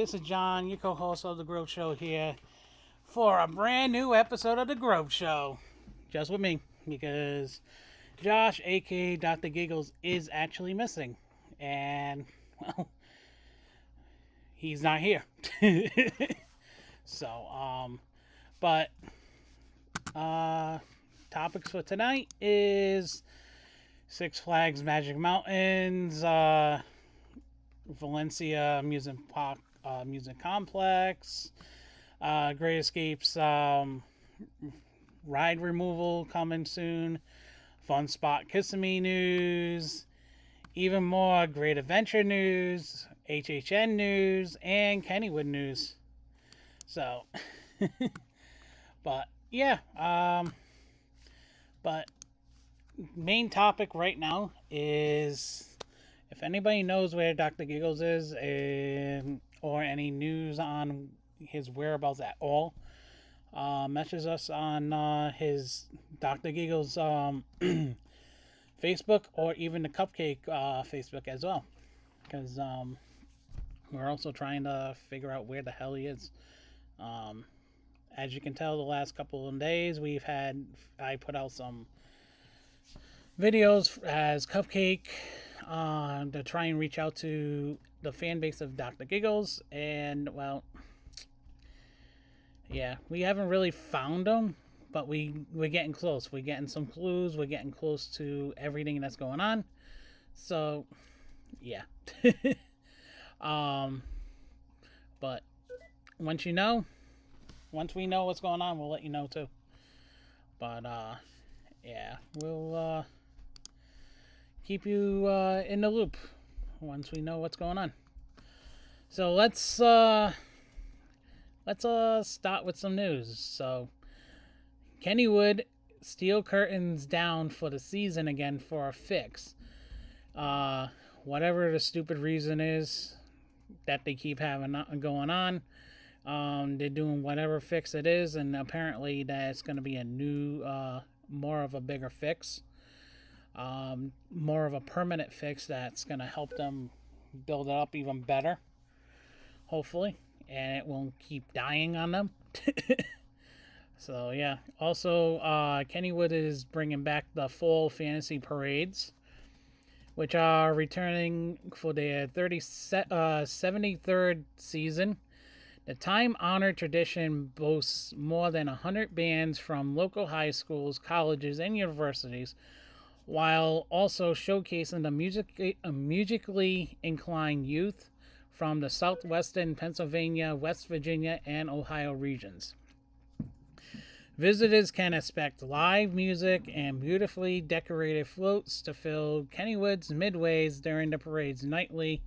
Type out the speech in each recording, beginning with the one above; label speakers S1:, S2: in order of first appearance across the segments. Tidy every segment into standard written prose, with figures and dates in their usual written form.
S1: this is John, your co-host of The Grove Show here for a brand new episode of The Grove Show. Just with me, because Josh, aka Dr. Giggles, is actually missing. And, well, he's not here. So, topics for tonight is Six Flags Magic Mountains, Valencia Amusement Park, Amusement Complex, Great Escapes, ride removal coming soon, Fun Spot Kissimmee news, even more Great Adventure news, HHN news, and Kennywood news. So, but main topic right now is, if anybody knows where Dr. Giggles is, or any news on his whereabouts at all, message us on his Dr. Giggles Facebook, or even the Cupcake Facebook as well, because we're also trying to figure out where the hell he is. As you can tell, the last couple of days I put out some videos as Cupcake to try and reach out to the fan base of Dr. Giggles, and well, yeah, we haven't really found them, but we're getting close. We're getting some clues. We're getting close to everything that's going on. So, yeah. But once we know what's going on, we'll let you know too. But yeah, we'll keep you in the loop once we know what's going on. So let's start with some news. So Kennywood steel curtains down for the season again for a fix. Whatever the stupid reason is that they keep having going on, they're doing whatever fix it is, and apparently that's going to be a new, more of a bigger fix, more of a permanent fix that's going to help them build it up even better, hopefully, and it won't keep dying on them. So yeah, also Kennywood is bringing back the fall fantasy parades, which are returning for their 73rd season. The time-honored tradition boasts more than 100 bands from local high schools, colleges, and universities, while also showcasing the musically inclined youth from the southwestern Pennsylvania, West Virginia, and Ohio regions. Visitors can expect live music and beautifully decorated floats to fill Kennywood's midways during the parades nightly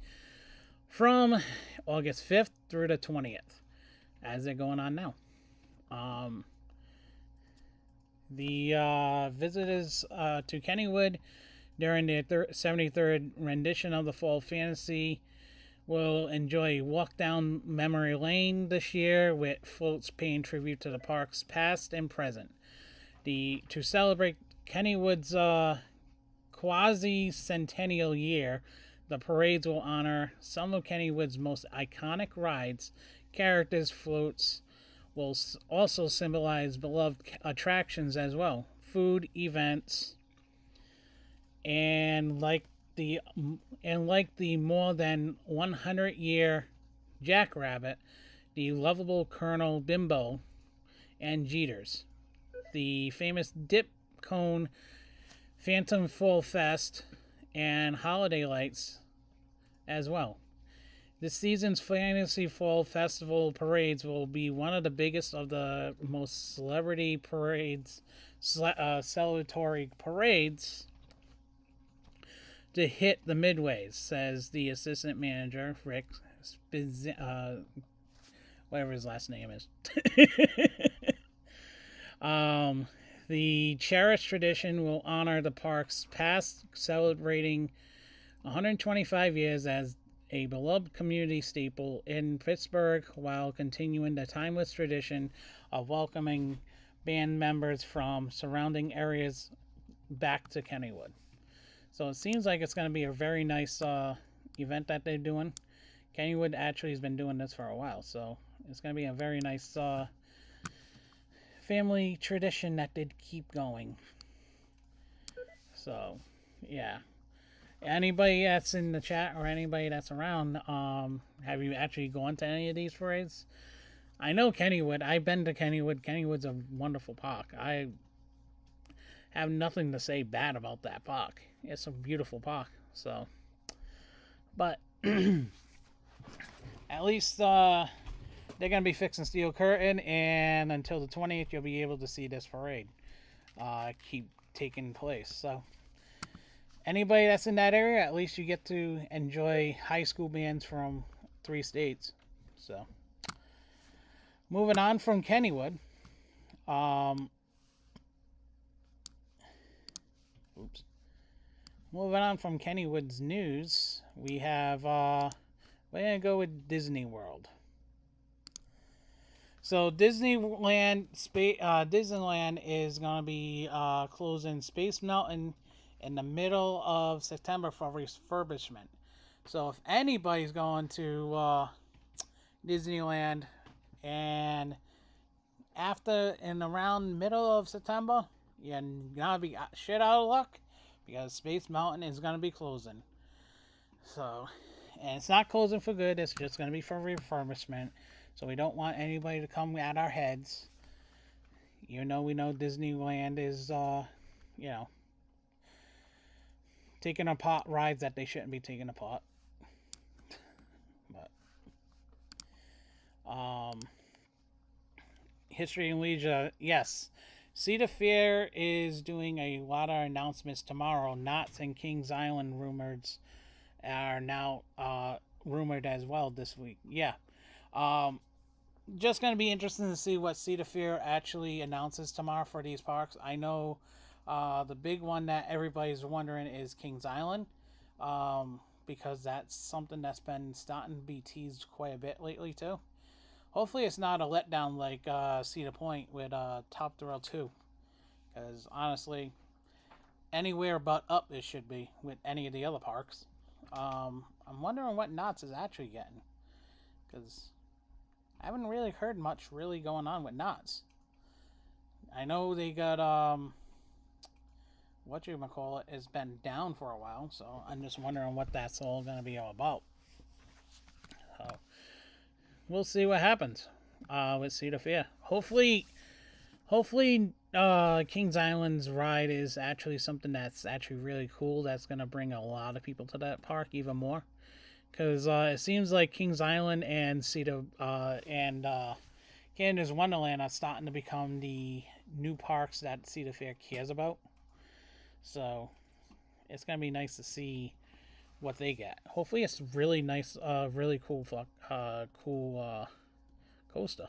S1: from August 5th through the 20th, as they're going on now. The visitors to Kennywood during their 73rd rendition of the Fall Fantasy will enjoy a walk down memory lane this year, with floats paying tribute to the park's past and present. To celebrate Kennywood's quasi-centennial year, the parades will honor some of Kennywood's most iconic rides. Characters' floats will also symbolize beloved attractions as well, food, events, and like the more than 100-year Jackrabbit, the lovable Colonel Bimbo, and Jeters, the famous Dip Cone Phantom Fall Fest, and Holiday Lights as well. This season's Fantasy Fall Festival parades will be one of the biggest of the most celebratory parades to hit the midways, says the assistant manager, Rick whatever his last name is. The cherished tradition will honor the park's past, celebrating 125 years as a beloved community staple in Pittsburgh, while continuing the timeless tradition of welcoming band members from surrounding areas back to Kennywood. So it seems like it's going to be a very nice event that they're doing. Kennywood actually has been doing this for a while, so it's going to be a very nice family tradition that did keep going. So, yeah. Anybody that's in the chat or anybody that's around, have you actually gone to any of these parades? I know Kennywood. I've been to Kennywood. Kennywood's a wonderful park. I have nothing to say bad about that park. It's a beautiful park. So, but at least they're gonna be fixing Steel Curtain, and until the 20th, you'll be able to see this parade keep taking place. So, anybody that's in that area, at least you get to enjoy high school bands from 3 states. So, moving on from Kennywood. Moving on from Kennywood's news, we have, we're going to go with Disney World. So Disneyland is going to be closing Space Mountain in the middle of September for refurbishment. So if anybody's going to Disneyland and after and around middle of September, you're going to be shit out of luck, because Space Mountain is going to be closing. So, and it's not closing for good. It's just going to be for refurbishment. So we don't want anybody to come at our heads. Even though we know Disneyland is, you know, taking apart rides that they shouldn't be taking apart. But, History and Leisure, yes. Cedar Fair is doing a lot of announcements tomorrow. Knott's and Kings Island rumors are now rumored as well this week. Yeah. Just going to be interesting to see what Cedar Fair actually announces tomorrow for these parks. I know the big one that everybody's wondering is Kings Island, because that's something that's been starting to be teased quite a bit lately too. Hopefully it's not a letdown like Cedar Point with Top Thrill 2. Because honestly, anywhere but up it should be with any of the other parks. I'm wondering what Knott's is actually getting. Because I haven't really heard much really going on with Knott's. I know they got, whatchamacallit has been down for a while. So I'm just wondering what that's all going to be all about. So we'll see what happens with Cedar Fair. Hopefully Kings Island's ride is actually something that's actually really cool. That's going to bring a lot of people to that park even more. Because it seems like Kings Island and Canada's Wonderland are starting to become the new parks that Cedar Fair cares about. So it's going to be nice to see what they get. Hopefully it's really nice, really cool coaster.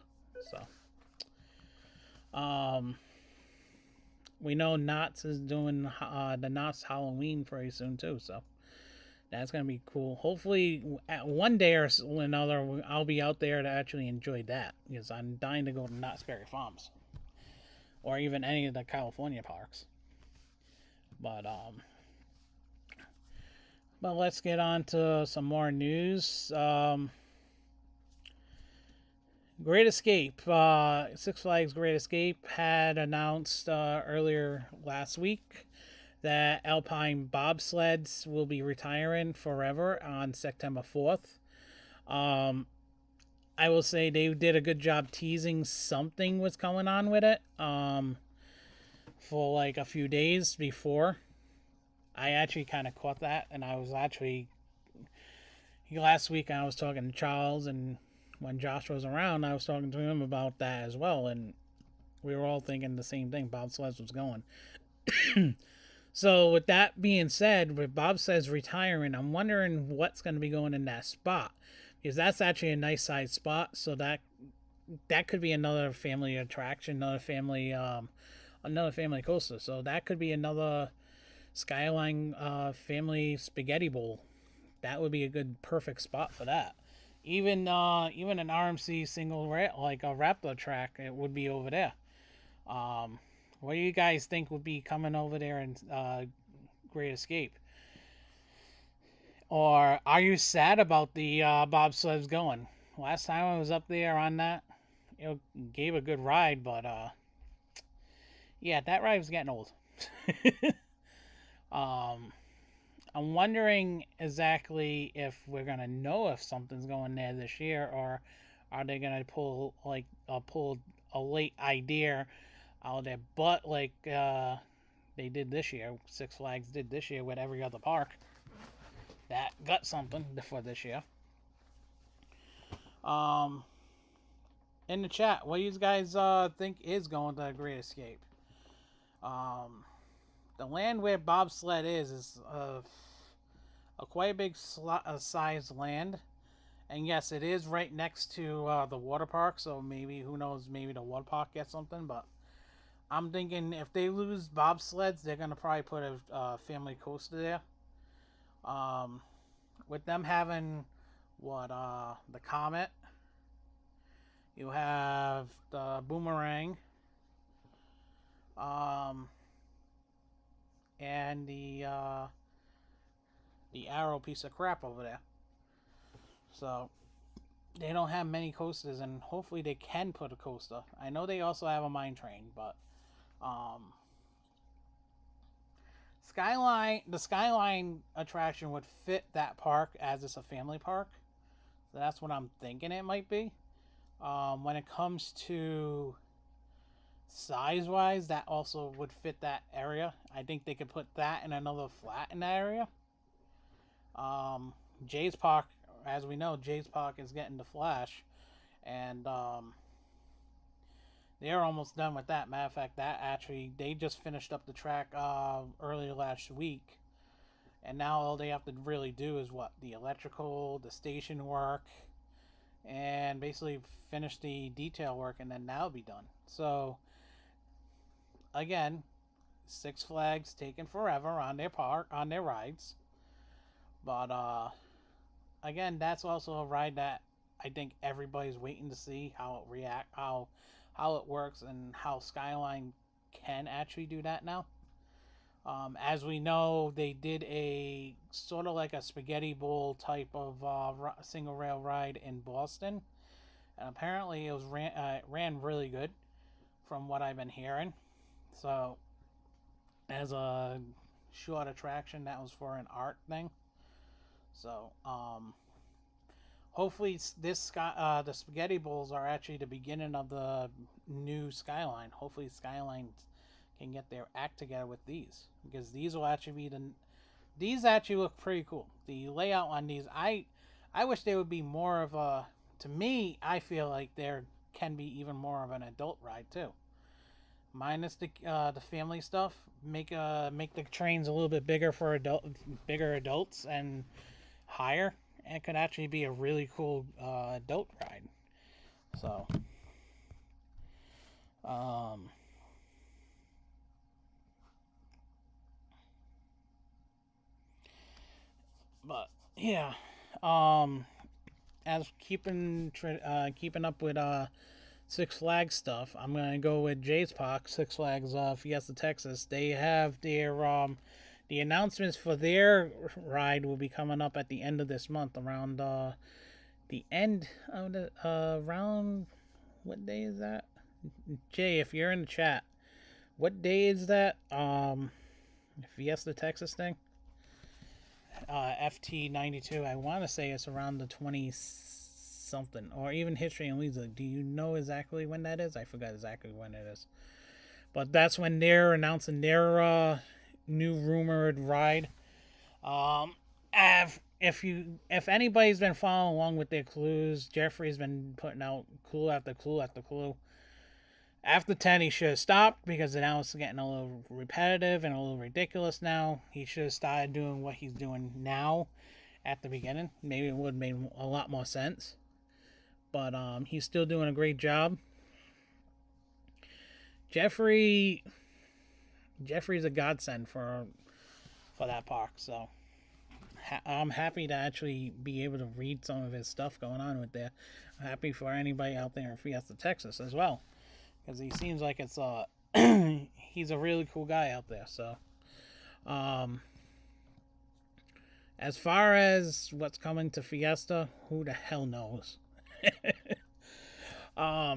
S1: So, we know Knott's is doing the Knott's Halloween very soon too, so that's gonna be cool. Hopefully, one day or another, I'll be out there to actually enjoy that, because I'm dying to go to Knott's Berry Farms or even any of the California parks. But let's get on to some more news. Great Escape, Six Flags Great Escape had announced earlier last week that Alpine Bobsleds will be retiring forever on September 4th. I will say they did a good job teasing something was going on with it for like a few days before. I actually kind of caught that, and I was actually, last week I was talking to Charles, and when Josh was around, I was talking to him about that as well, and we were all thinking the same thing. Bobsleds was going. So with that being said, with Bobsleds retiring, I'm wondering what's going to be going in that spot, because that's actually a nice size spot. So that could be another family attraction, another family coaster. So that could be another Skyline family spaghetti bowl. That would be a good perfect spot for that. Even an RMC single like a Raptor track, it would be over there. What do you guys think would be coming over there in Great Escape? Or are you sad about the bobsleds going? Last time I was up there on that, it gave a good ride, but yeah, that ride was getting old. um, I'm wondering exactly if we're gonna know if something's going there this year, or are they gonna pull a late idea out of their butt like they did this year. Six Flags did this year with every other park that got something for this year. Um, in the chat, what do you guys think is going to the Great Escape? The land where Bobsled is a quite big size land, and yes, it is right next to the water park. So maybe, who knows, maybe the water park gets something. But I'm thinking if they lose bobsleds, they're gonna probably put a family coaster there. With them having the Comet, you have the Boomerang, and the Arrow piece of crap over there. So they don't have many coasters, and hopefully they can put a coaster. I know they also have a mine train, but the Skyline attraction would fit that park as it's a family park. So that's what I'm thinking it might be. When it comes to size-wise, that also would fit that area. I think they could put that in another flat in that area. Jay's Park, as we know, Jay's Park is getting the Flash, and they're almost done with that. Matter of fact, they just finished up the track earlier last week, and now all they have to really do is the electrical, the station work, and basically finish the detail work, and then that'll be done. So again, Six Flags taking forever on their rides, but again, that's also a ride that I think everybody's waiting to see how it works, and how Skyline can actually do that now. As we know, they did a sort of like a spaghetti bowl type of single rail ride in Boston, and apparently it ran really good from what I've been hearing. So as a short attraction, that was for an art thing. So hopefully the spaghetti bowls are actually the beginning of the new Skyline. Hopefully Skyline can get their act together with these, because these will actually these actually look pretty cool. The layout on these, I wish they would be more of a, to me, I feel like there can be even more of an adult ride too. Minus the family stuff, make the trains a little bit bigger for bigger adults and higher, and it could actually be a really cool adult ride. So but yeah, as keeping up with Six Flags stuff, I'm gonna go with Jay's Park, Six Flags Fiesta Texas. They have their the announcements for their ride will be coming up at the end of this month, around the end of the around, what day is that? Jay, if you're in the chat, what day is that? Fiesta Texas thing. FT92. I want to say it's around the 20 something, or even History and Lisa. Do you know exactly when that is? I forgot exactly when it is, but that's when they're announcing their new rumored ride. If anybody's been following along with their clues, Jeffrey's been putting out clue after clue after clue. After 10, he should have stopped, because now it's getting a little repetitive and a little ridiculous now. He should have started doing what he's doing now at the beginning. Maybe it would have made a lot more sense. But he's still doing a great job. Jeffrey's a godsend for that park. So I'm happy to actually be able to read some of his stuff going on with there. I'm happy for anybody out there in Fiesta, Texas as well, because he seems like it's he's a really cool guy out there. So As far as what's coming to Fiesta, who the hell knows?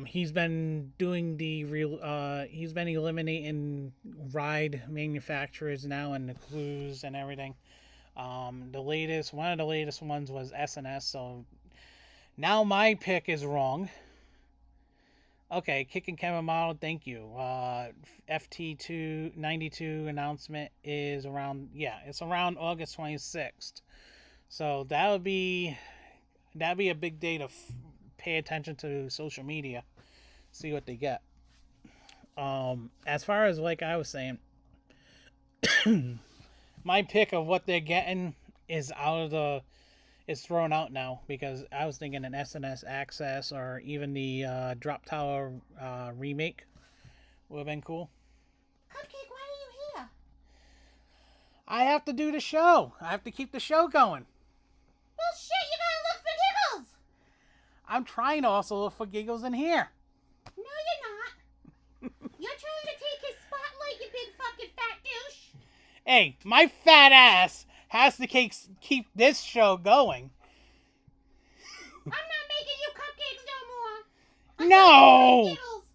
S1: He's been doing the real. He's been eliminating ride manufacturers now and the clues and everything. One of the latest ones was SNS. So now my pick is wrong. Okay, Kicking Kevin Model, thank you. FT292 announcement is around, it's around August 26th. So that'd be a big day to pay attention to social media, see what they get. As far as like I was saying, my pick of what they're getting is thrown out now because I was thinking an SNS Access or even the Drop Tower remake would have been cool.
S2: Cupcake, why are you here?
S1: I have to do the show. I have to keep the show going.
S2: Well, shit, you gotta look for giggles.
S1: I'm trying to also look for giggles in here.
S2: No, you're not. You're trying to take his spotlight, you big fucking fat douche.
S1: Hey, my fat ass has to keep this show going.
S2: I'm not making you cupcakes no more. I'm
S1: No!
S2: Giggles.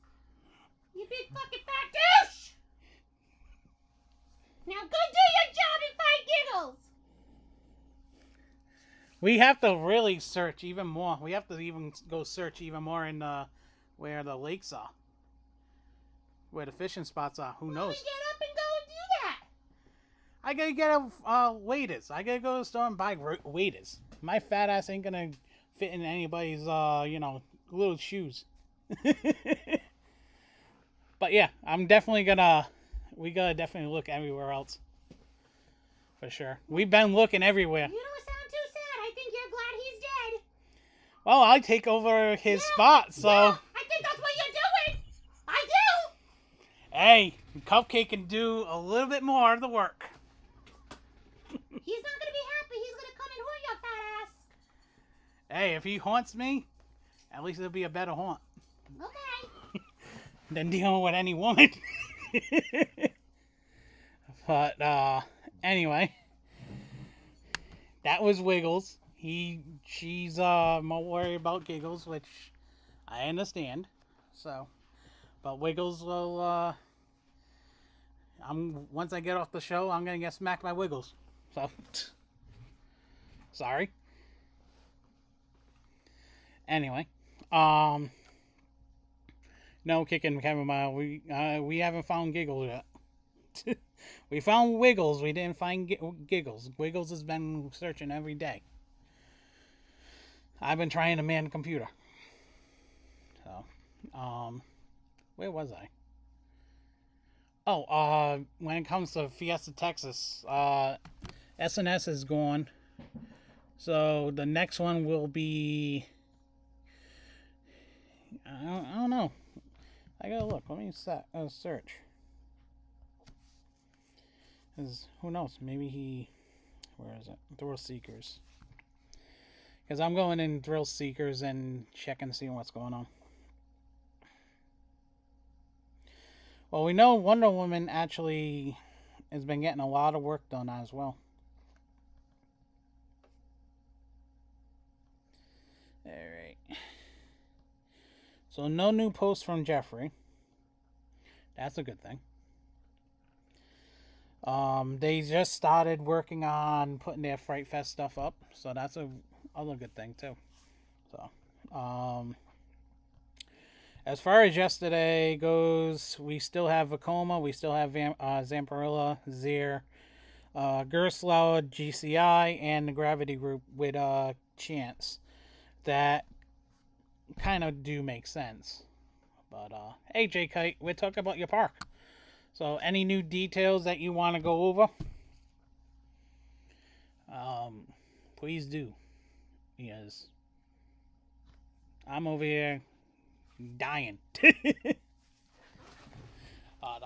S2: You big fucking fat douche. Now go do your job and find giggles.
S1: We have to really search even more. We have to even go search even more in where the lakes are. Where the fishing spots are. Who knows?
S2: Get up and go and do that.
S1: I gotta get waders. I gotta go to the store and buy waders. My fat ass ain't gonna fit in anybody's, little shoes. But yeah, we gotta definitely look everywhere else. For sure. We've been looking everywhere.
S2: You don't sound too sad. I think you're glad he's dead.
S1: Well, I take over his spot, so.
S2: Yeah, I think that's what you're doing. I do.
S1: Hey, Cupcake can do a little bit more of the work.
S2: He's not gonna be happy. He's gonna come and haunt your fat ass.
S1: Hey, if he haunts me, at least it'll be a better haunt.
S2: Okay.
S1: Than dealing with any woman. But, anyway. That was Wiggles. She's more worried about Giggles, which I understand. So, but Wiggles will, once I get off the show, I'm gonna get smacked by Wiggles. So, sorry. Anyway, no Kicking Kevin Mile. We haven't found Giggles yet. We found Wiggles. We didn't find Giggles. Wiggles has been searching every day. I've been trying to man the computer. So, where was I? Oh, when it comes to Fiesta Texas, SNS is gone. So the next one will be. I don't know. I gotta look. Let me search. Who knows? Maybe where is it? Thrill Seekers. Because I'm going in Thrill Seekers and checking to see what's going on. Well, we know Wonder Woman actually has been getting a lot of work done as well. Alright. So no new posts from Jeffrey. That's a good thing. They just started working on putting their Fright Fest stuff up, so that's other good thing too. So, as far as yesterday goes, we still have Vacoma, we still have Zamparilla, Zier, Gerslau, GCI, and the Gravity Group with Chance. That kind of do make sense. But, hey, J-Kite, we're talking about your park. So, any new details that you want to go over? Please do. Yes. I'm over here dying. But,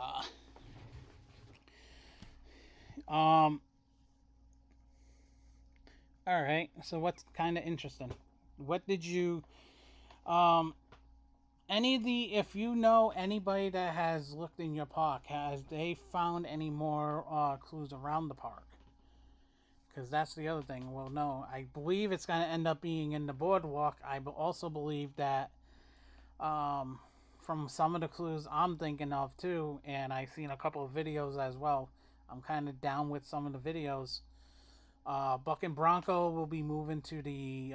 S1: alright, so what's kind of interesting? What did you, if you know anybody that has looked in your park, has they found any more clues around the park? because that's the other thing. Well, no, I believe it's going to end up being in the boardwalk. I also believe that, from some of the clues I'm thinking of too, and I've seen a couple of videos as well. I'm kind of down with some of the videos. Buck and Bronco will be moving to the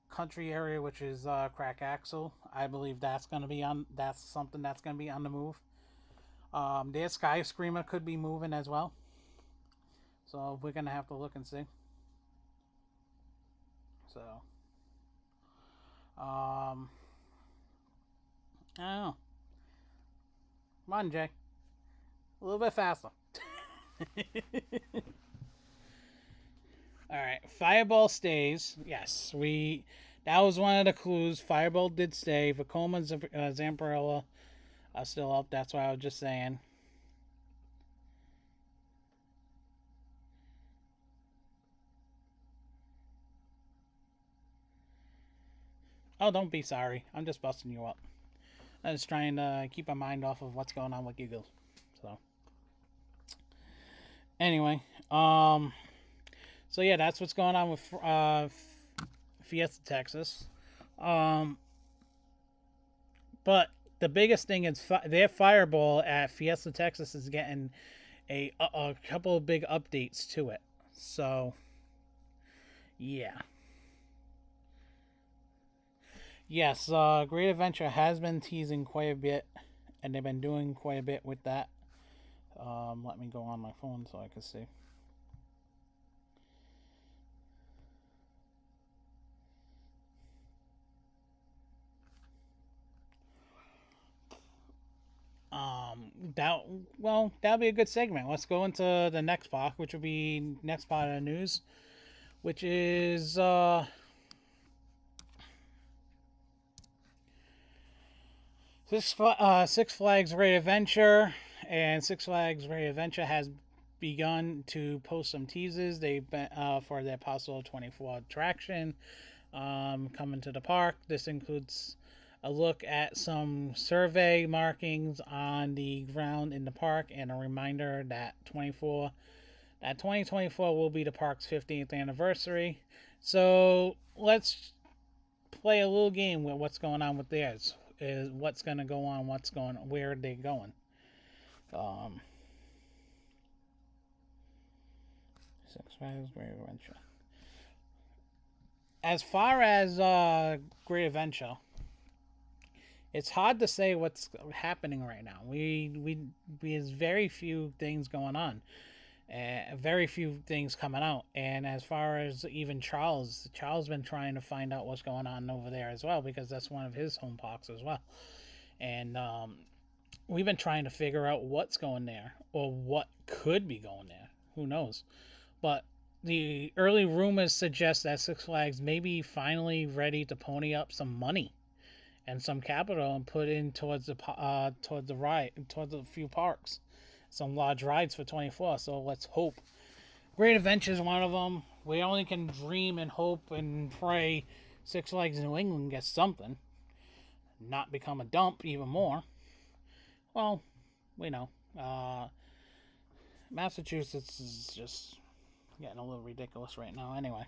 S1: country area, which is Crack Axle. I believe that's going to be on. That's something that's going to be on the move. Their Sky Screamer could be moving as well. So we're going to have to look and see. So, I don't know. Come on, Jay. A little bit faster. Alright, Fireball stays. Yes, that was one of the clues. Fireball did stay. Vekoma and Zamparella are still up. That's what I was just saying. Oh, don't be sorry. I'm just busting you up. I'm just trying to keep my mind off of what's going on with Giggles. So, anyway, so yeah, that's what's going on with Fiesta Texas. But the biggest thing is their Fireball at Fiesta Texas is getting a couple of big updates to it. So, yeah. Yes, Great Adventure has been teasing quite a bit, and they've been doing quite a bit with that. Let me go on my phone so I can see. That'll be a good segment. Let's go into the next part, which will be next part of the news, which is Six Flags Great Adventure, and Six Flags Great Adventure has begun to post some teasers. They've been for their possible 24 attraction coming to the park. This includes a look at some survey markings on the ground in the park, and a reminder that 2024 will be the park's 15th anniversary. So let's play a little game with what's going on with theirs. Is what's going to go on, where are they going. Six Flags Great Adventure. As far as Great Adventure, it's hard to say what's happening right now. There's very few things going on, very few things coming out. And as far as even Charles been trying to find out what's going on over there as well, because that's one of his home parks as well. And we've been trying to figure out what's going there, or what could be going there. Who knows? But the early rumors suggest that Six Flags may be finally ready to pony up some money and some capital and put in towards a few parks, some large rides for 24. So let's hope. Great Adventure is one of them. We only can dream and hope and pray Six Flags New England gets something, not become a dump even more. Well, we know Massachusetts is just getting a little ridiculous right now. Anyway,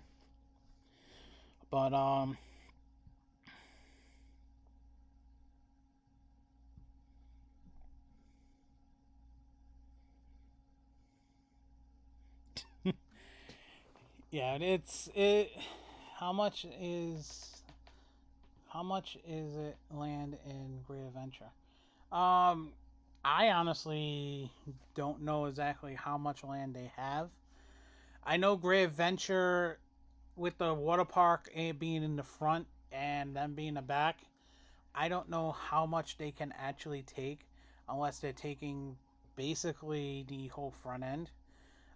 S1: but yeah, how much is it land in Great Adventure? I honestly don't know exactly how much land they have. I know Great Adventure, with the water park being in the front and them being in the back, I don't know how much they can actually take unless they're taking basically the whole front end.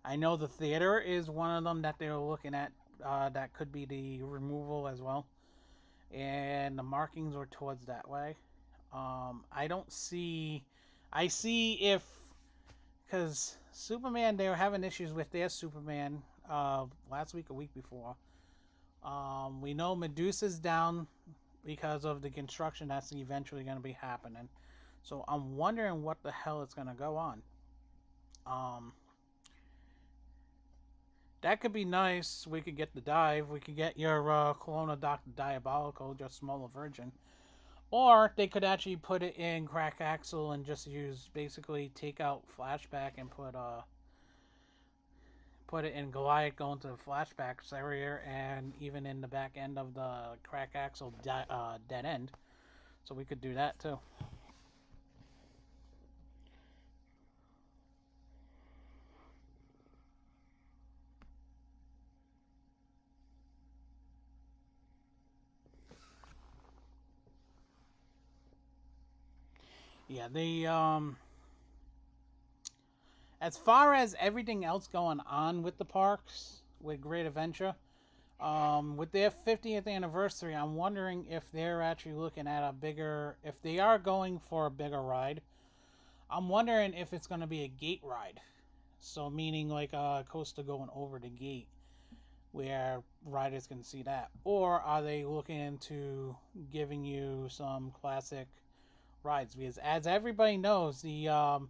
S1: I know the theater is one of them that they're looking at. That could be the removal as well. And the markings are towards that way. I don't see... I see if... Because Superman, they were having issues with their Superman last week or week before. We know Medusa's down because of the construction that's eventually going to be happening. So I'm wondering what the hell is going to go on. That could be nice. We could get the dive. We could get your Kelowna Dr. Diabolical, just smaller version. Or they could actually put it in Crack Axle and just use, basically take out Flashback and put it in Goliath, go into the Flashbacks area, and even in the back end of the Crack Axle dead end. So we could do that too. Yeah, as far as everything else going on with the parks, with Great Adventure, with their 50th anniversary, I'm wondering if they're actually looking at a bigger, if they are going for a bigger ride, I'm wondering if it's going to be a gate ride. So meaning like a coaster going over the gate where riders can see that. Or are they looking into giving you some classic rides? Because as everybody knows, the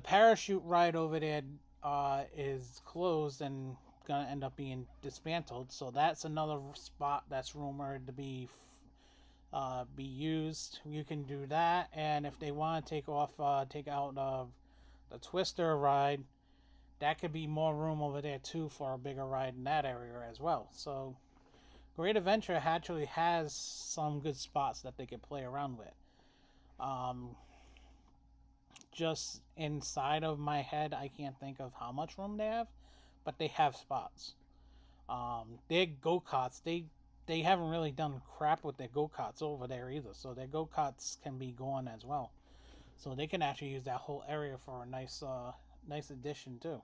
S1: parachute ride over there is closed and gonna end up being dismantled. So that's another spot that's rumored to be used. You can do that, and if they want to take out the Twister ride, that could be more room over there too for a bigger ride in that area as well. So Great Adventure actually has some good spots that they could play around with. Just inside of my head, I can't think of how much room they have, but they have spots. Their go-karts, they haven't really done crap with their go-karts over there either, so their go-karts can be gone as well. So they can actually use that whole area for a nice addition too.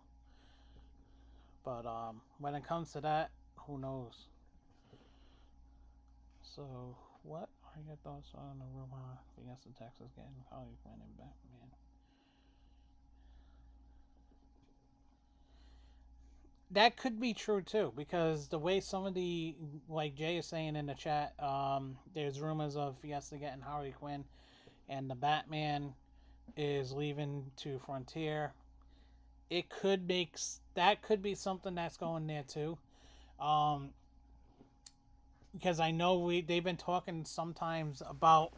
S1: But when it comes to that, who knows? So, what are your thoughts on the rumor Fiesta Texas getting Harley Quinn and Batman? That could be true too, because the way some of the, like Jay is saying in the chat, there's rumors of Fiesta getting Harley Quinn, and the Batman is leaving to Frontier. It could make that could be something that's going there too, because I know they've been talking sometimes about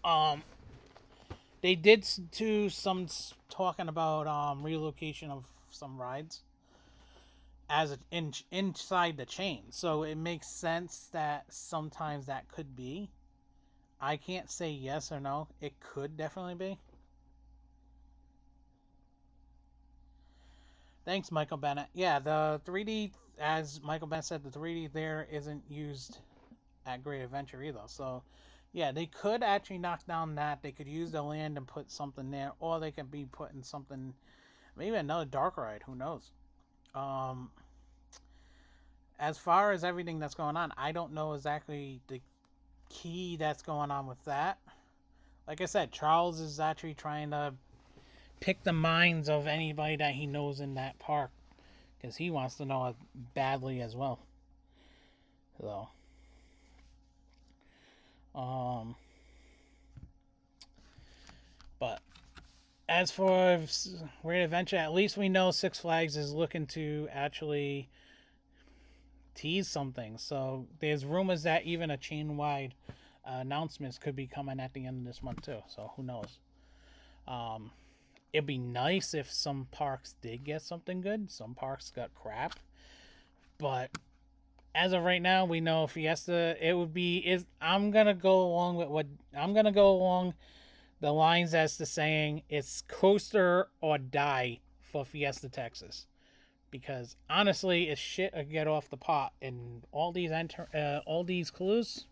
S1: they did do some talking about relocation of some rides as inside the chain. So it makes sense that sometimes that could be. I can't say yes or no. It could definitely be. Thanks, Michael Bennett. Yeah, the 3D, as Michael Bennett said, the 3D there isn't used at Great Adventure either. So, yeah, they could actually knock down that. They could use the land and put something there, or they could be putting something, maybe another dark ride. Who knows? As far as everything that's going on, I don't know exactly the key that's going on with that. Like I said, Charles is actually trying to pick the minds of anybody that he knows in that park, because he wants to know it badly as well. So, but as for Great Adventure, at least we know Six Flags is looking to actually tease something. So there's rumors that even a chain-wide announcements could be coming at the end of this month too. So who knows? It'd be nice if some parks did get something good. Some parks got crap, but as of right now, we know Fiesta. It would be I'm gonna go along with what I'm gonna go along the lines as to saying it's coaster or die for Fiesta Texas. Because honestly, it's shit to get off the pot, and all these clues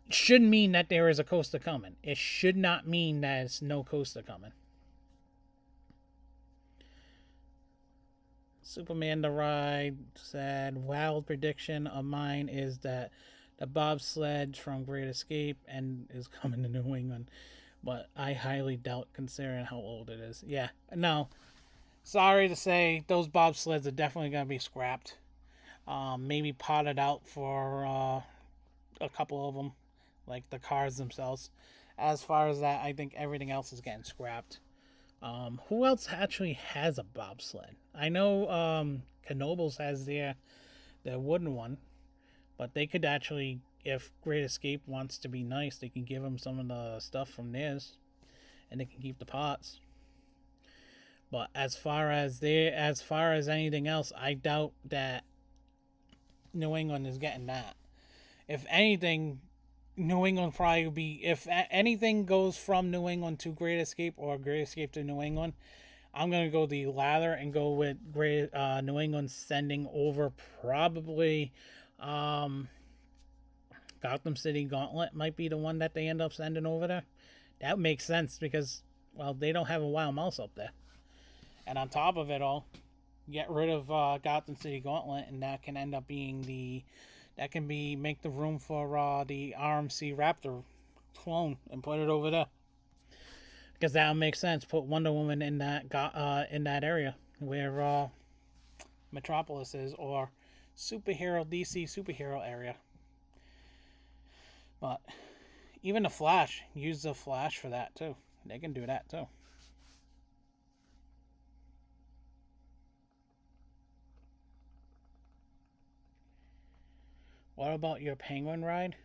S1: should mean that there is a coaster coming. It should not mean that it's no coaster coming. Superman the Ride said, wild prediction of mine is that the bobsled from Great Escape and is coming to New England, but I highly doubt considering how old it is. Yeah, no. Sorry to say, those bobsleds are definitely going to be scrapped. Maybe potted out for a couple of them, like the cars themselves. As far as that, I think everything else is getting scrapped. Who else actually has a bobsled? I know Knoebels has their wooden one, but they could actually, if Great Escape wants to be nice, they can give them some of the stuff from theirs, and they can keep the pots. But as far as anything else, I doubt that New England is getting that. If anything, New England probably would be, if anything goes from New England to Great Escape or Great Escape to New England, I'm gonna go the latter and go with New England sending over probably Gotham City Gauntlet might be the one that they end up sending over there. That makes sense because, well, they don't have a wild mouse up there. And on top of it all, get rid of Gotham City Gauntlet, and that can end up being make the room for the RMC Raptor clone and put it over there. Because that would make sense. Put Wonder Woman in that area where Metropolis is, or DC superhero area. But even the Flash, use the Flash for that too. They can do that too. What about your Penguin ride?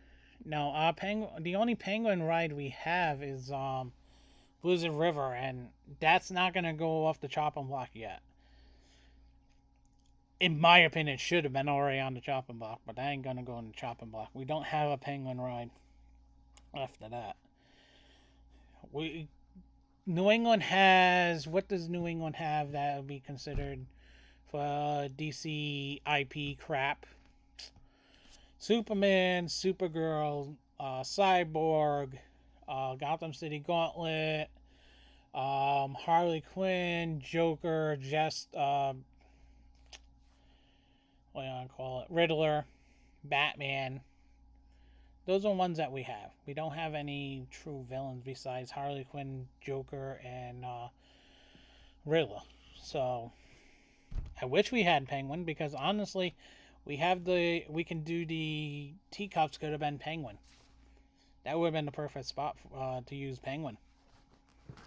S1: No, the only Penguin ride we have is Blizzard River, and that's not gonna go off the chopping block yet. In my opinion, it should have been already on the chopping block, but that ain't gonna go on the chopping block. We don't have a Penguin ride after that. New England has, what does New England have that would be considered for DC IP crap? Superman, Supergirl, Cyborg, Gotham City Gauntlet, Harley Quinn, Joker, what do you want to call it? Riddler, Batman. Those are ones that we have. We don't have any true villains besides Harley Quinn, Joker, and Riddler. So I wish we had Penguin, because honestly, we can do the teacups. Could have been Penguin. That would have been the perfect spot to use Penguin.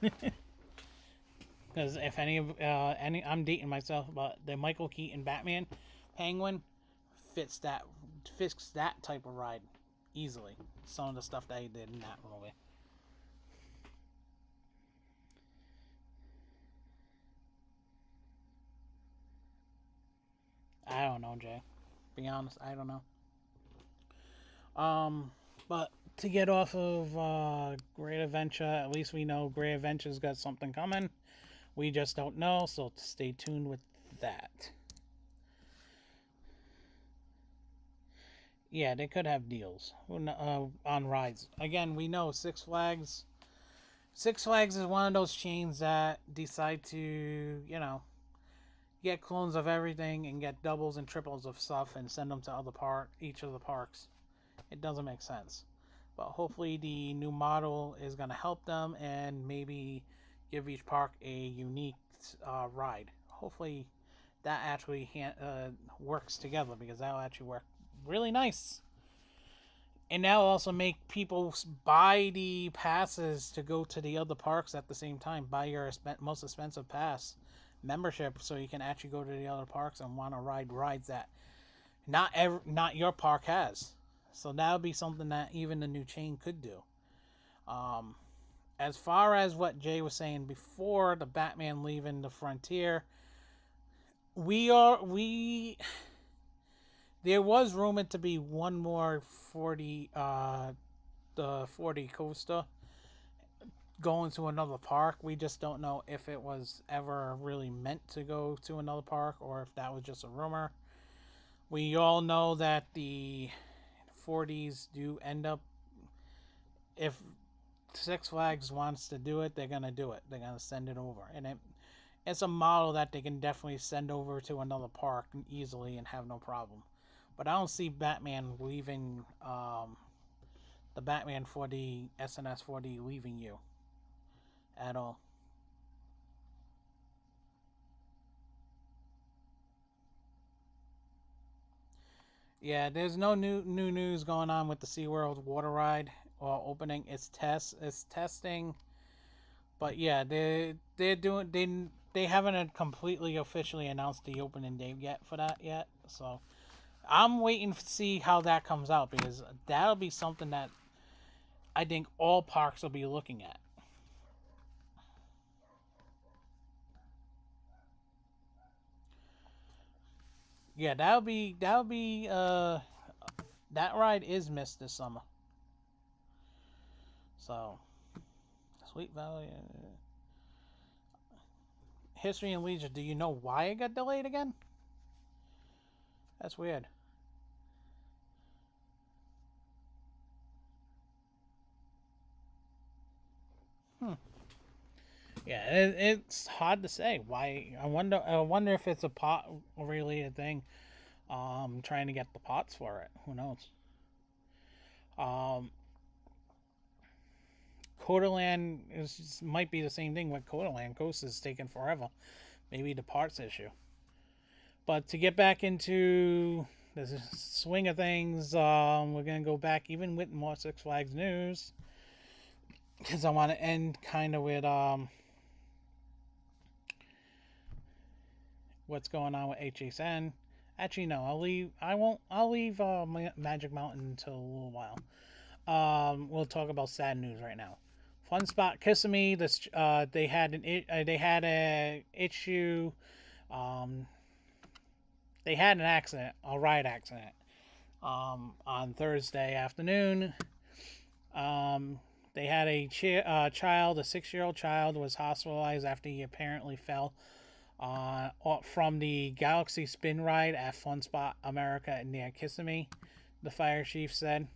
S1: Because if I'm dating myself, but the Michael Keaton Batman Penguin fits that type of ride easily. Some of the stuff that he did in that movie. I don't know, Jay. Be honest, I don't know. But to get off of Great Adventure, at least we know Great Adventure's got something coming. We just don't know, so stay tuned with that. Yeah, they could have deals on rides. Again, we know Six Flags. Six Flags is one of those chains that decide to, get clones of everything and get doubles and triples of stuff and send them to each of the parks. It doesn't make sense. But hopefully the new model is going to help them and maybe give each park a unique ride. Hopefully that actually works together, because that'll actually work really nice. And that'll also make people buy the passes to go to the other parks at the same time. Buy your most expensive pass membership, so you can actually go to the other parks and want to ride rides that not your park has. So that would be something that even the new chain could do. As far as what Jay was saying before, the Batman leaving the Frontier, there was rumored to be one more 40 coaster going to another park. We just don't know if it was ever really meant to go to another park or if that was just a rumor. We all know that the 40s do end up, if Six Flags wants to do it, they're going to do it. They're going to send it over. And it's a model that they can definitely send over to another park easily and have no problem. But I don't see Batman leaving, the Batman 4D, SNS 4D leaving you at all. Yeah, there's no new news going on with the SeaWorld water ride or opening. It's testing. But yeah, they haven't completely officially announced the opening date yet for that yet. So I'm waiting to see how that comes out, because that'll be something that I think all parks will be looking at. Yeah, that ride is missed this summer. So Sweet Valley, History and Leisure. Do you know why it got delayed again? That's weird. Hmm. Yeah, it's hard to say why. I wonder if it's a pot related thing. Trying to get the pots for it. Who knows? Um, Codaland might be the same thing with Codaland. Coast is taking forever. Maybe the parts issue. But to get back into the swing of things, we're gonna go back even with more Six Flags news, because I want to end kind of with what's going on with HHN. Actually, no, I'll leave. I won't. I'll leave Magic Mountain until a little while. We'll talk about sad news right now. Fun Spot Kissimmee. This they had a issue. Um, they had an accident, a ride accident, on Thursday afternoon. Um, they had a child, a 6-year-old child, was hospitalized after he apparently fell from the Galaxy Spin Ride at Fun Spot America near Kissimmee, the fire chief said.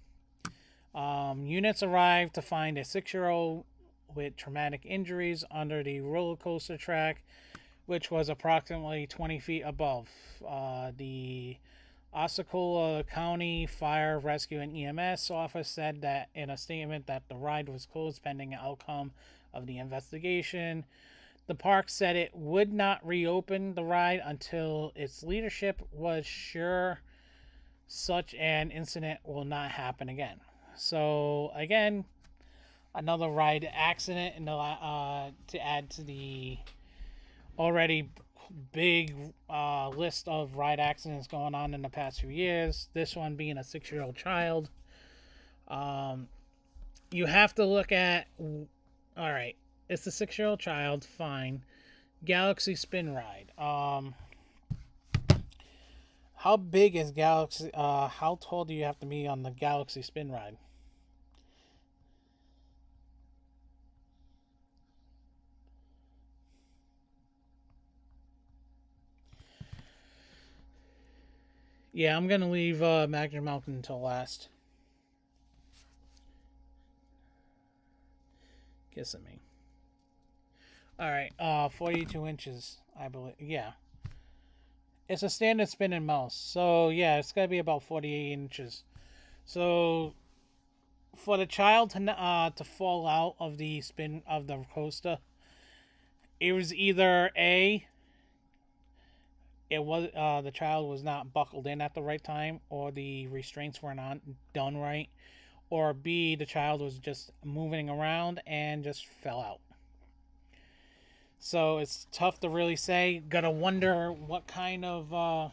S1: Units arrived to find a 6-year-old with traumatic injuries under the roller coaster track, which was approximately 20 feet above. The Osceola County Fire, Rescue, and EMS office said that in a statement that the ride was closed pending an outcome of the investigation. The park said it would not reopen the ride until its leadership was sure such an incident will not happen again. So again, another ride accident to add to the already big list of ride accidents going on in the past few years. This one being a 6-year-old child. You have to look at. All right, it's a 6-year-old child. Fine. Galaxy Spin Ride. How big is Galaxy? How tall do you have to be on the Galaxy Spin Ride? Yeah, I'm gonna leave Magic Mountain until last. Kissing me. All right, 42 inches, I believe. Yeah, it's a standard spinning mouse, so yeah, it's gotta be about 48 inches. So for the child to fall out of the spin of the coaster, it was either a it was the child was not buckled in at the right time, or the restraints were not done right, or B, the child was just moving around and just fell out. So it's tough to really say. Gotta wonder what kind of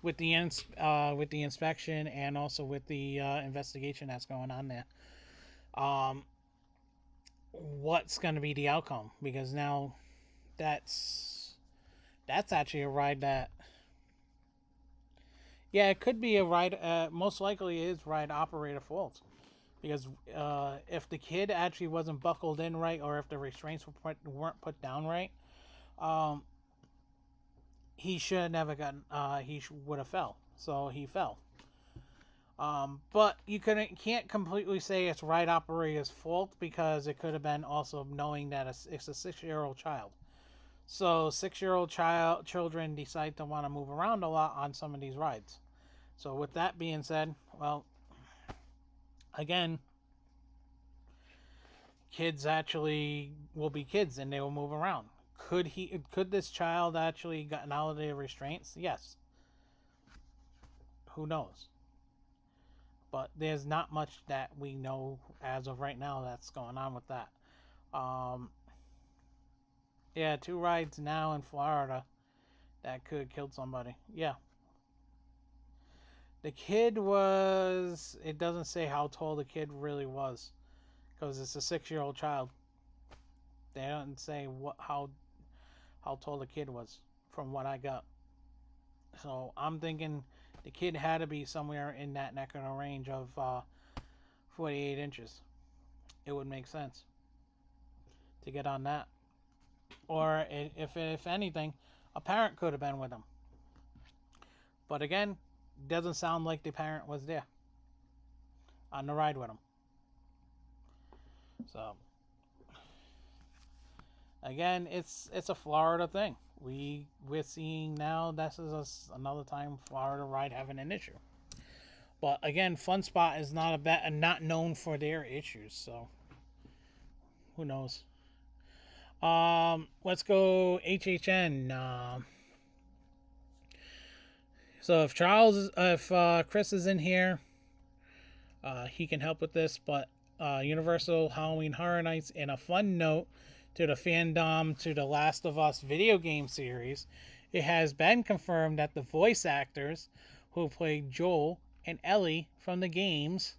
S1: with the inspection and also with the investigation that's going on there. Um, what's going to be the outcome? Because now that's actually a ride that, yeah, it could be a ride. Most likely is ride operator fault, because if the kid actually wasn't buckled in right, or if the restraints weren't put down right, um, he should have never gotten. Would have fell. So he fell. But you can't completely say it's ride operator's fault, because it could have been also knowing that it's a 6-year-old child. So 6-year-old children decide to want to move around a lot on some of these rides. So with that being said, well, again, kids actually will be kids and they will move around. Could this child actually gotten out of the restraints? Yes. Who knows? But there's not much that we know as of right now that's going on with that. Um, yeah, 2 rides now in Florida that could have killed somebody. Yeah. The kid was. It doesn't say how tall the kid really was, because it's a 6-year-old child. They don't say how tall the kid was, from what I got. So I'm thinking the kid had to be somewhere in that neck of the range of 48 inches. It would make sense to get on that. Or if anything, a parent could have been with him. But again, doesn't sound like the parent was there on the ride with him. So again, it's a Florida thing. We're seeing now this is another time Florida ride having an issue. But again, Fun Spot is not known for their issues, so who knows? Let's go HHN. So if Chris is in here, he can help with this. But Universal Halloween Horror Nights, in a fun note to the fandom to the Last of Us video game series, it has been confirmed that the voice actors who played Joel and Ellie from the games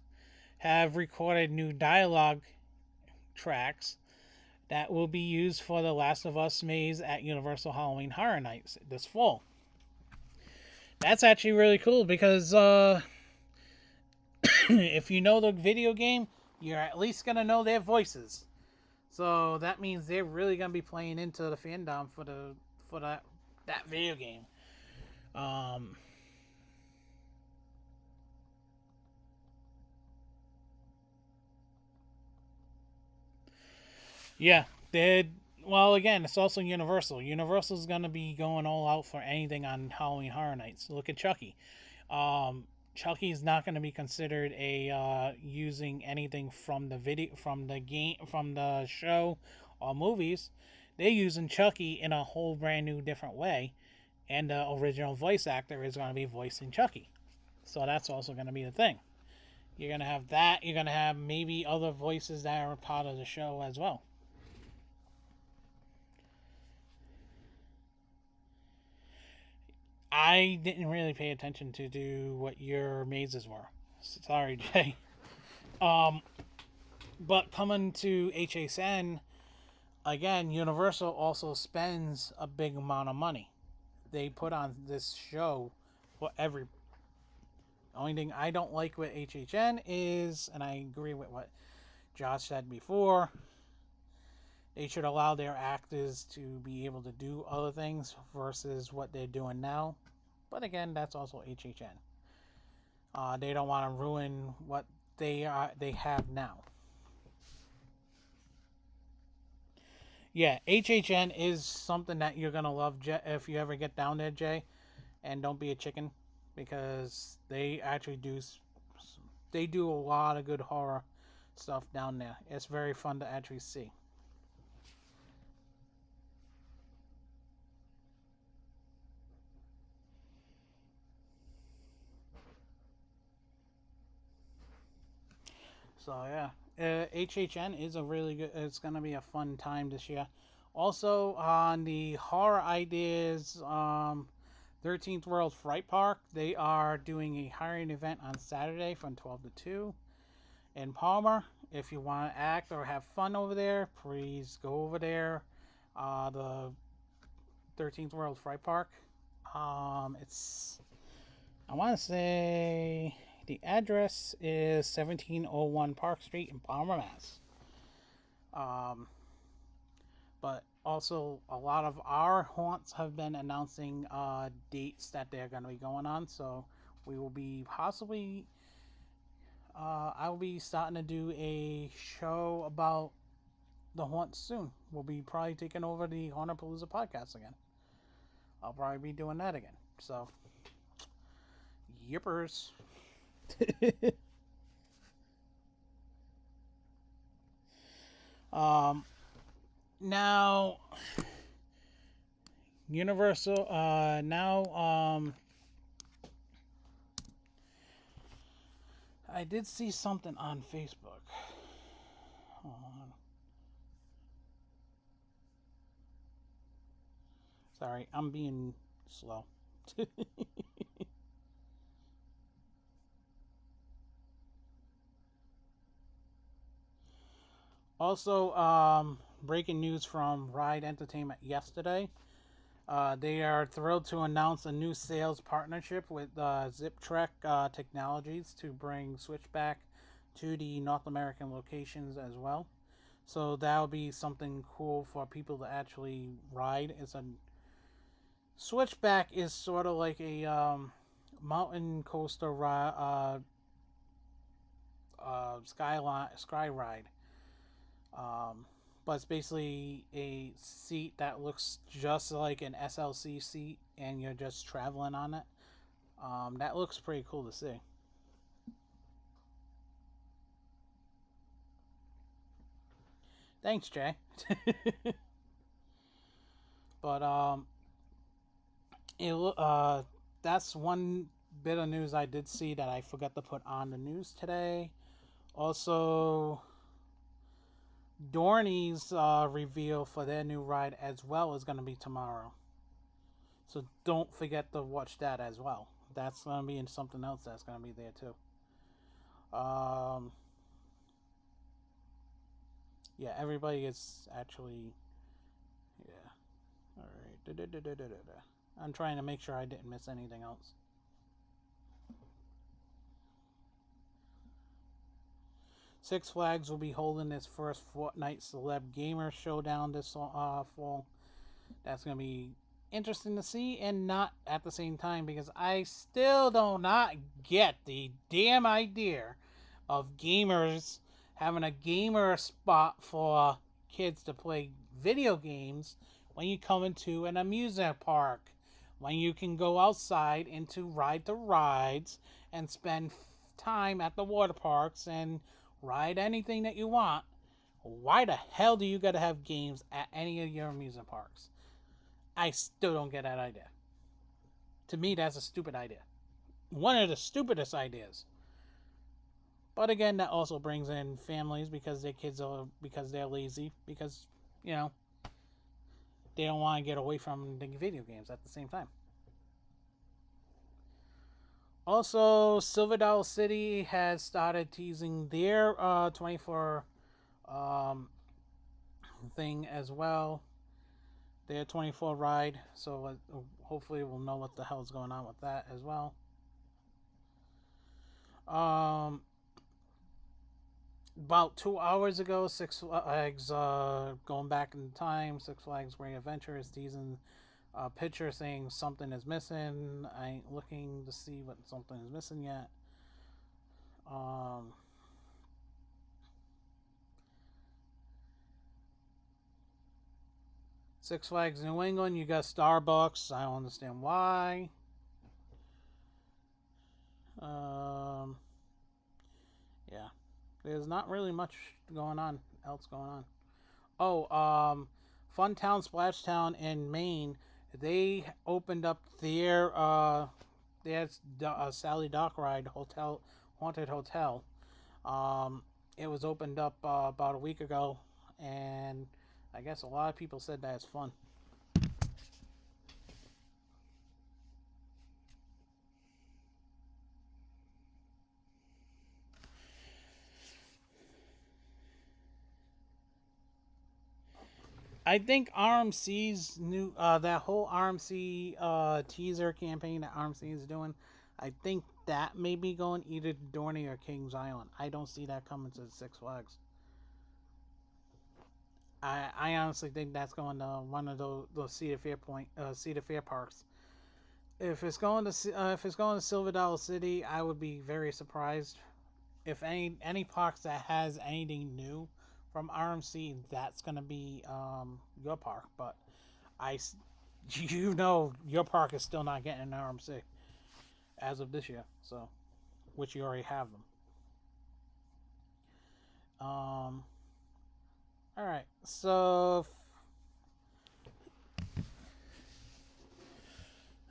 S1: have recorded new dialogue tracks that will be used for the Last of Us maze at Universal Halloween Horror Nights this fall. That's actually really cool because if you know the video game, you're at least going to know their voices. So that means they're really going to be playing into the fandom for that video game. Yeah, well, again, it's also Universal. Universal's going to be going all out for anything on Halloween Horror Nights. Look at Chucky. Chucky is not going to be considered using anything from the video, from the game, from the show or movies. They're using Chucky in a whole brand new different way, and the original voice actor is going to be voicing Chucky. So that's also going to be the thing. You're going to have that. You're going to have maybe other voices that are part of the show as well. I didn't really pay attention to do what your mazes were. Sorry, Jay. But coming to HHN, again, Universal also spends a big amount of money. They put on this show for every. The only thing I don't like with HHN is, and I agree with what Josh said before, they should allow their actors to be able to do other things versus what they're doing now. But again, that's also HHN. They don't want to ruin what they have now. Yeah, HHN is something that you're gonna love if you ever get down there, Jay. And don't be a chicken, because they actually do a lot of good horror stuff down there. It's very fun to actually see. So yeah, HHN is a really good. It's gonna be a fun time this year. Also on the Horror Ideas 13th World Fright Park, they are doing a hiring event on Saturday from 12 to 2 in Palmer. If you want to act or have fun over there, please go over there. The 13th World Fright Park. It's, I want to say, the address is 1701 Park Street in Palmer, Mass. But also, a lot of our haunts have been announcing dates that they're going to be going on. So we will be possibly, I will be starting to do a show about the haunts soon. We'll be probably taking over the Haunterpalooza podcast again. I'll probably be doing that again. So, yippers. Now, Universal, I did see something on Facebook. Sorry, I'm being slow. Also, breaking news from Ride Entertainment yesterday. They are thrilled to announce a new sales partnership with Zip Trek Technologies to bring Switchback to the North American locations as well. So that'll be something cool for people to actually ride. It's a Switchback is sort of like a mountain coaster sky ride. But it's basically a seat that looks just like an SLC seat, and you're just traveling on it. That looks pretty cool to see. Thanks, Jay. But that's one bit of news I did see that I forgot to put on the news today. Also, Dorney's reveal for their new ride as well is going to be tomorrow. So don't forget to watch that as well. That's going to be in something else that's going to be there too. Yeah, everybody is actually... Yeah. Alright. I'm trying to make sure I didn't miss anything else. Six Flags will be holding its first Fortnite Celeb Gamer Showdown this fall. That's going to be interesting to see, and not at the same time, because I still do not get the damn idea of gamers having a gamer spot for kids to play video games when you come into an amusement park, when you can go outside and to ride the rides and spend time at the water parks and ride anything that you want. Why the hell do you gotta have games at any of your amusement parks? I still don't get that idea. To me, that's a stupid idea. One of the stupidest ideas. But again, that also brings in families because their kids are, because they're lazy, because, you know, they don't want to get away from the video games at the same time. Also, Silver Dollar City has started teasing their 24 thing as well. Their 24 ride. So hopefully we'll know what the hell's going on with that as well. About 2 hours ago, Six Flags, going back in time, Six Flags Great Adventure is teasing a picture saying something is missing. I ain't looking to see what something is missing yet. Six Flags New England, you got Starbucks. I don't understand why. Yeah. There's not really much else going on. Oh, Funtown Splashtown in Maine, they opened up their Sally Dock Ride Haunted Hotel. It was opened up about a week ago, and I guess a lot of people said that it's fun. I think RMC's new that whole RMC teaser campaign that RMC is doing, I think that may be going either to Dorney or Kings Island. I don't see that coming to Six Flags. I honestly think that's going to one of those Cedar Fair parks. If it's going to Silver Dollar City, I would be very surprised. If any parks that has anything new from RMC, that's gonna be your park. But your park is still not getting an RMC as of this year. So, which you already have them. All right. So.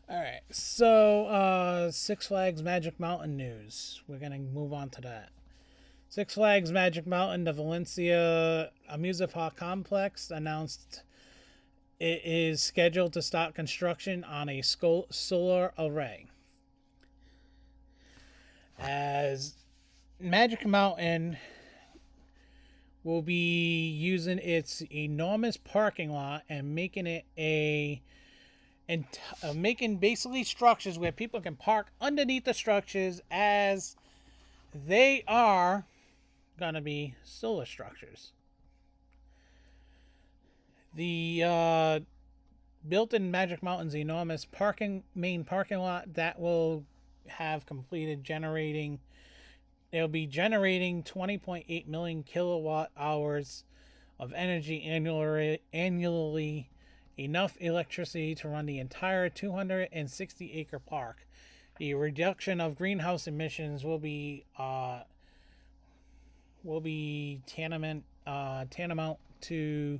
S1: Alright, so Six Flags Magic Mountain news. We're going to move on to that. Six Flags Magic Mountain, the Valencia Amusement Park Complex, announced it is scheduled to start construction on a solar array. As Magic Mountain will be using its enormous parking lot and making it making basically structures where people can park underneath the structures, as they are gonna be solar structures. The built in Magic Mountain's enormous main parking lot that will have completed generating. They'll be generating 20.8 million kilowatt hours of energy annually, enough electricity to run the entire 260-acre park. The reduction of greenhouse emissions will be tantamount to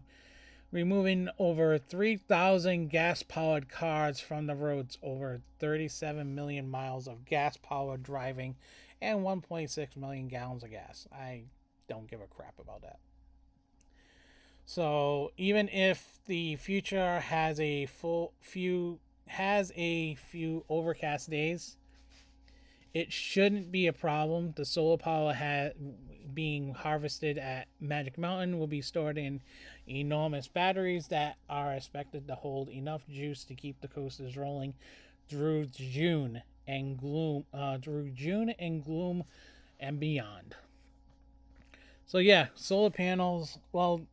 S1: removing over 3,000 gas-powered cars from the roads, over 37 million miles of gas-powered driving, and 1.6 million gallons of gas. I don't give a crap about that. So even if the future has a few overcast days, it shouldn't be a problem. The solar power being harvested at Magic Mountain will be stored in enormous batteries that are expected to hold enough juice to keep the coasters rolling through June and gloom and beyond. So yeah, solar panels. Well,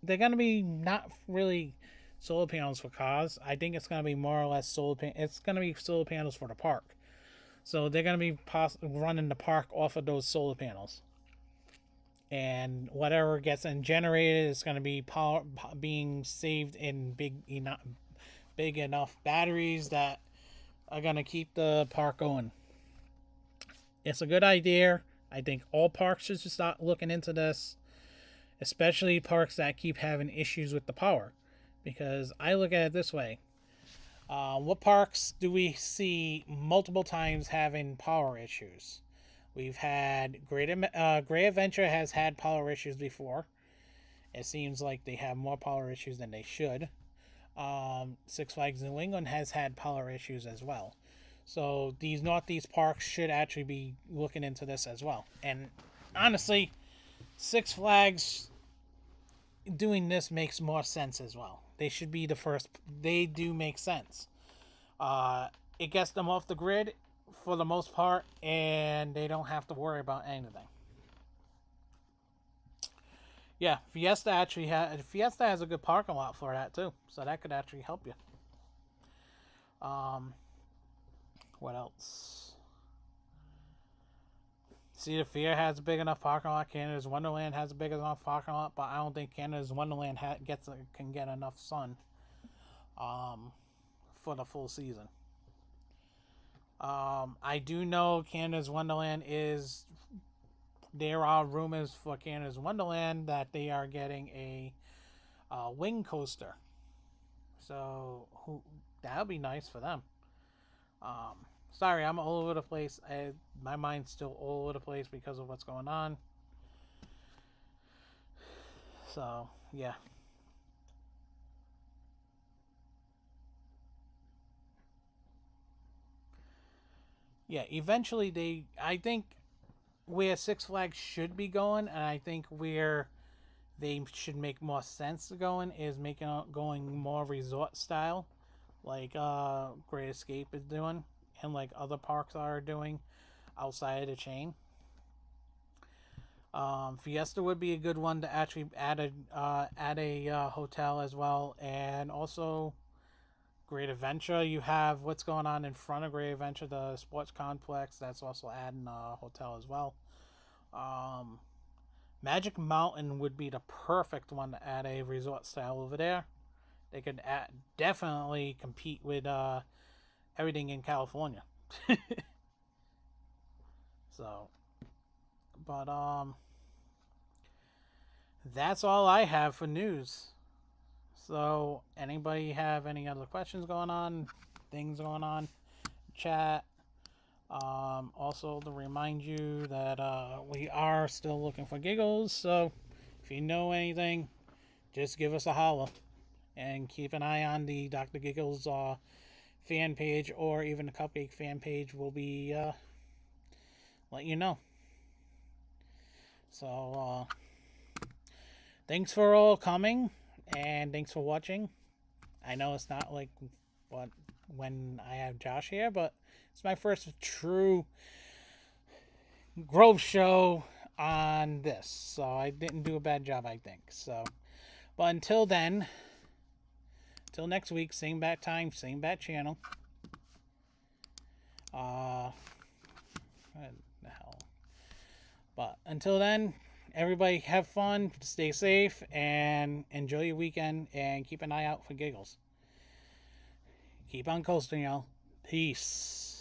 S1: they're gonna be not really solar panels for cars. I think it's gonna be more or less It's gonna be solar panels for the park. So they're gonna be running the park off of those solar panels, and whatever gets generated is gonna be being saved in big enough batteries that are gonna keep the park going. It's a good idea. I think all parks should start looking into this, especially parks that keep having issues with the power, because I look at it this way. What parks do we see multiple times having power issues? We've had Great Adventure has had power issues before. It seems like they have more power issues than they should. Six Flags New England has had power issues as well. So these Northeast parks should actually be looking into this as well. And honestly, Six Flags doing this makes more sense as well. They should be the first. They do make sense. It gets them off the grid for the most part, and they don't have to worry about anything. Yeah, Fiesta has a good parking lot for that too, so that could actually help you. What else? Cedar Fair has a big enough parking lot. Canada's Wonderland has a big enough parking lot, but I don't think Canada's Wonderland can get enough sun for the full season. I do know Canada's Wonderland is. There are rumors for Canada's Wonderland that they are getting a wing coaster, so that'll be nice for them. Sorry, I'm all over the place. My mind's still all over the place because of what's going on. So, yeah. Yeah, eventually I think where Six Flags should be going, and I think where they should make more sense going, is going more resort style, like Great Escape is doing, and like other parks are doing outside of the chain. Fiesta would be a good one to actually add a hotel as well, and also Great Adventure. You have what's going on in front of Great Adventure, the sports complex. That's also adding a hotel as well. Magic Mountain would be the perfect one to add a resort style over there. They could definitely compete with everything in California. So, but that's all I have for news. So, anybody have any other questions going on, things going on, chat? Also to remind you that we are still looking for giggles, so if you know anything, just give us a holler. And keep an eye on the Dr. Giggles fan page, or even the Cupcake fan page will be let you know. So thanks for all coming, and thanks for watching. I know it's not like when I have Josh here, but it's my first true Grove show on this, so I didn't do a bad job, I think. So, but until then, till next week, same bat time, same bat channel. What the hell? But until then, everybody have fun, stay safe, and enjoy your weekend, and keep an eye out for Giggles. Keep on coasting, y'all. Peace.